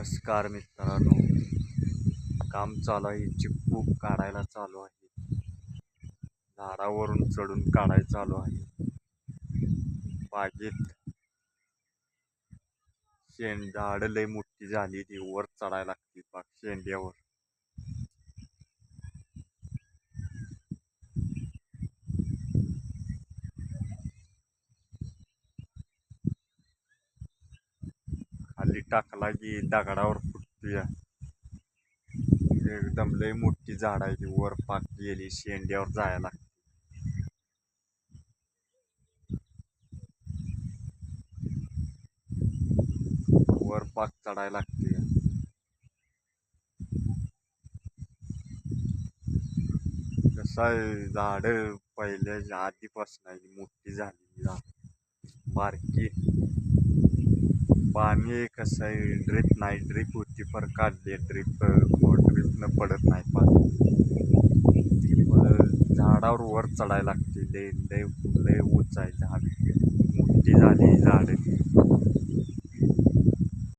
नमस्कार मित्रांनो, काम चालू आहे. चिक्कू काढायला चालू आहे. झाडावरून चढून काढायला चालू आहे. बागेत झाडं लय मोठी झाली, ती वर चढायला लागते बाग शेंड्यावर. खाली टाकला की दगडावर फुटतोया. एकदम लय मोठी झाड आहे ती, वर पाक गेली, शेंड्यावर जायला लागते. वर पाक चढायला लागते. कसं आहे, झाड पहिल्या आधीपासून आहे, मोठी झालेली झाड बारकी. पाणी कसं आहे, ड्रीप नाही, ड्रीप होती पर काढली. ड्रीपनं पडत नाही पाणी. झाडावर वर चढायला लागते. लय लय लय उंच आहे झाड, मोठी झाली झाड.